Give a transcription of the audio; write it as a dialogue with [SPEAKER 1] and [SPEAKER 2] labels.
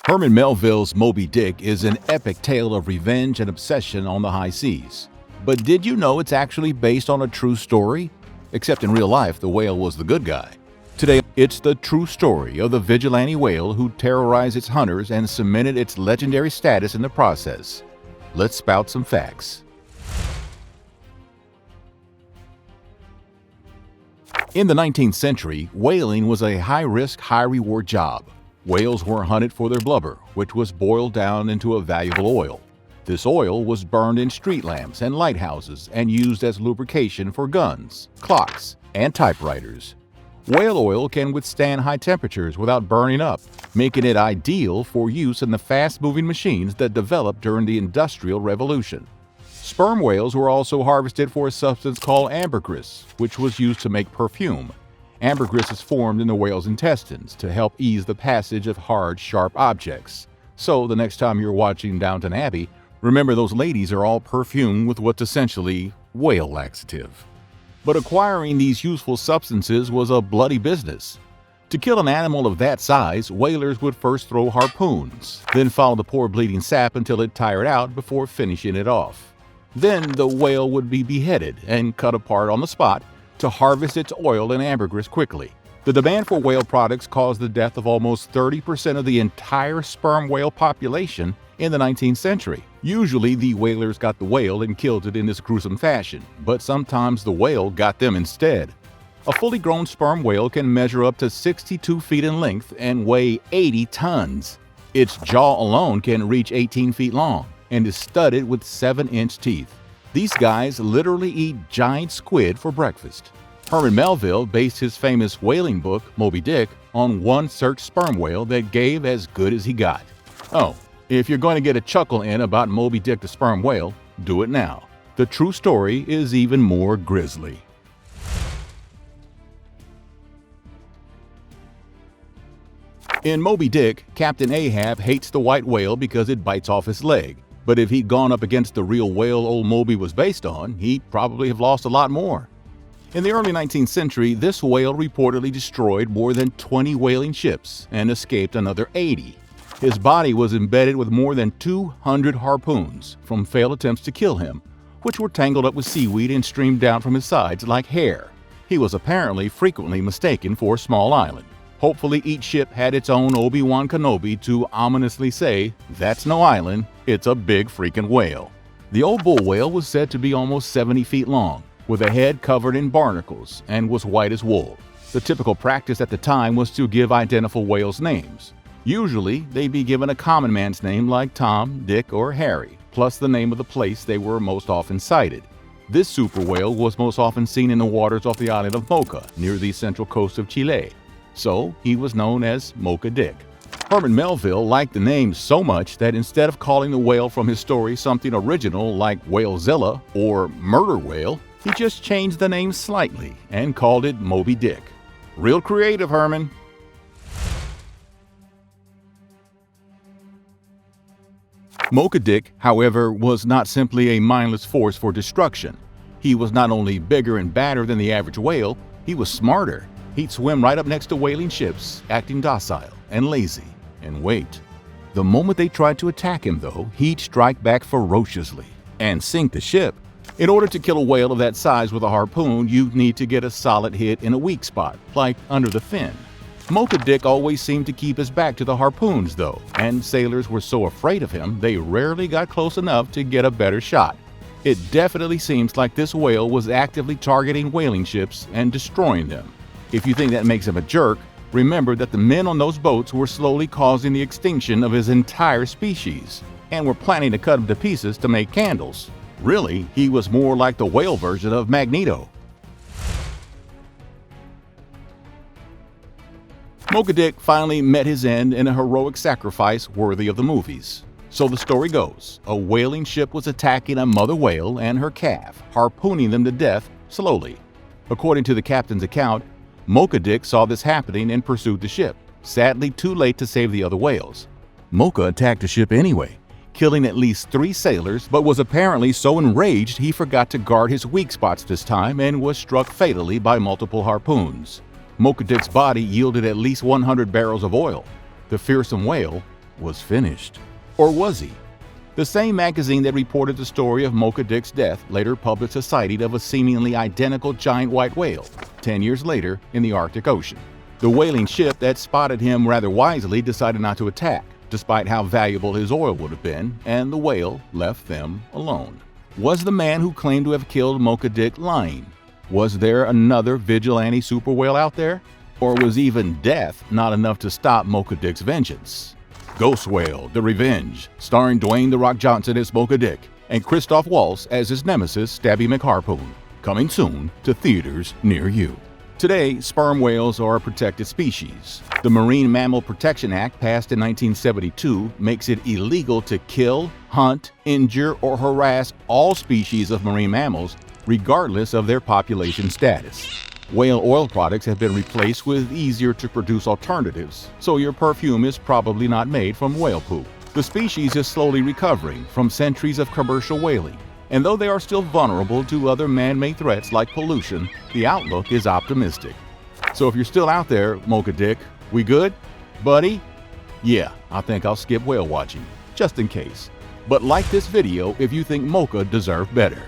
[SPEAKER 1] Herman Melville's Moby Dick is an epic tale of revenge and obsession on the high seas. But did you know it's actually based on a true story? Except in real life, the whale was the good guy. Today, it's the true story of the vigilante whale who terrorized its hunters and cemented its legendary status in the process. Let's spout some facts. In the 19th century, whaling was a high-risk, high-reward job. Whales were hunted for their blubber, which was boiled down into a valuable oil. This oil was burned in street lamps and lighthouses and used as lubrication for guns, clocks, and typewriters. Whale oil can withstand high temperatures without burning up, making it ideal for use in the fast-moving machines that developed during the Industrial Revolution. Sperm whales were also harvested for a substance called ambergris, which was used to make perfume. Ambergris is formed in the whale's intestines to help ease the passage of hard, sharp objects. So the next time you're watching Downton Abbey, remember those ladies are all perfumed with what's essentially whale laxative. But acquiring these useful substances was a bloody business. To kill an animal of that size, whalers would first throw harpoons, then follow the poor bleeding sap until it tired out before finishing it off. Then the whale would be beheaded and cut apart on the spot to harvest its oil and ambergris quickly. The demand for whale products caused the death of almost 30% of the entire sperm whale population in the 19th century. Usually, the whalers got the whale and killed it in this gruesome fashion, but sometimes the whale got them instead. A fully grown sperm whale can measure up to 62 feet in length and weigh 80 tons. Its jaw alone can reach 18 feet long and is studded with 7-inch teeth. These guys literally eat giant squid for breakfast. Herman Melville based his famous whaling book, Moby Dick, on one searched sperm whale that gave as good as he got. Oh, if you're going to get a chuckle in about Moby Dick the sperm whale, do it now. The true story is even more grisly. In Moby Dick, Captain Ahab hates the white whale because it bites off his leg. But if he'd gone up against the real whale old Moby was based on, he'd probably have lost a lot more. In the early 19th century, this whale reportedly destroyed more than 20 whaling ships and escaped another 80. His body was embedded with more than 200 harpoons from failed attempts to kill him, which were tangled up with seaweed and streamed down from his sides like hair. He was apparently frequently mistaken for a small island. Hopefully each ship had its own Obi-Wan Kenobi to ominously say, "That's no island, it's a big freaking whale." The old bull whale was said to be almost 70 feet long, with a head covered in barnacles, and was white as wool. The typical practice at the time was to give identical whales names. Usually, they'd be given a common man's name like Tom, Dick, or Harry, plus the name of the place they were most often sighted. This super whale was most often seen in the waters off the island of Mocha, near the central coast of Chile. So he was known as Mocha Dick. Herman Melville liked the name so much that instead of calling the whale from his story something original like Whalezilla or Murder Whale, he just changed the name slightly and called it Moby Dick. Real creative, Herman. Mocha Dick, however, was not simply a mindless force for destruction. He was not only bigger and badder than the average whale, he was smarter. He'd swim right up next to whaling ships, acting docile and lazy, and wait. The moment they tried to attack him, though, he'd strike back ferociously and sink the ship. In order to kill a whale of that size with a harpoon, you'd need to get a solid hit in a weak spot, like under the fin. Mocha Dick always seemed to keep his back to the harpoons, though, and sailors were so afraid of him they rarely got close enough to get a better shot. It definitely seems like this whale was actively targeting whaling ships and destroying them. If you think that makes him a jerk, remember that the men on those boats were slowly causing the extinction of his entire species, and were planning to cut him to pieces to make candles. Really, he was more like the whale version of Magneto. Mocha Dick finally met his end in a heroic sacrifice worthy of the movies. So the story goes, a whaling ship was attacking a mother whale and her calf, harpooning them to death slowly. According to the captain's account, Mocha Dick saw this happening and pursued the ship, sadly too late to save the other whales. Mocha attacked the ship anyway, killing at least 3 sailors, but was apparently so enraged he forgot to guard his weak spots this time and was struck fatally by multiple harpoons. Mocha Dick's body yielded at least 100 barrels of oil. The fearsome whale was finished. Or was he? The same magazine that reported the story of Mocha Dick's death later published a sighting of a seemingly identical giant white whale 10 years later in the Arctic Ocean. The whaling ship that spotted him rather wisely decided not to attack, despite how valuable his oil would have been, and the whale left them alone. Was the man who claimed to have killed Mocha Dick lying? Was there another vigilante super whale out there? Or was even death not enough to stop Mocha Dick's vengeance? Ghost Whale: The Revenge, starring Dwayne "The Rock" Johnson as Mocha Dick and Christoph Waltz as his nemesis Stabby McHarpoon. Coming soon to theaters near you. Today, sperm whales are a protected species. The Marine Mammal Protection Act, passed in 1972, makes it illegal to kill, hunt, injure, or harass all species of marine mammals, regardless of their population status. Whale oil products have been replaced with easier-to-produce alternatives, so your perfume is probably not made from whale poop. The species is slowly recovering from centuries of commercial whaling, and though they are still vulnerable to other man-made threats like pollution, the outlook is optimistic. So if you're still out there, Mocha Dick, we good? Buddy? Yeah, I think I'll skip whale watching, just in case. But like this video if you think Mocha deserved better.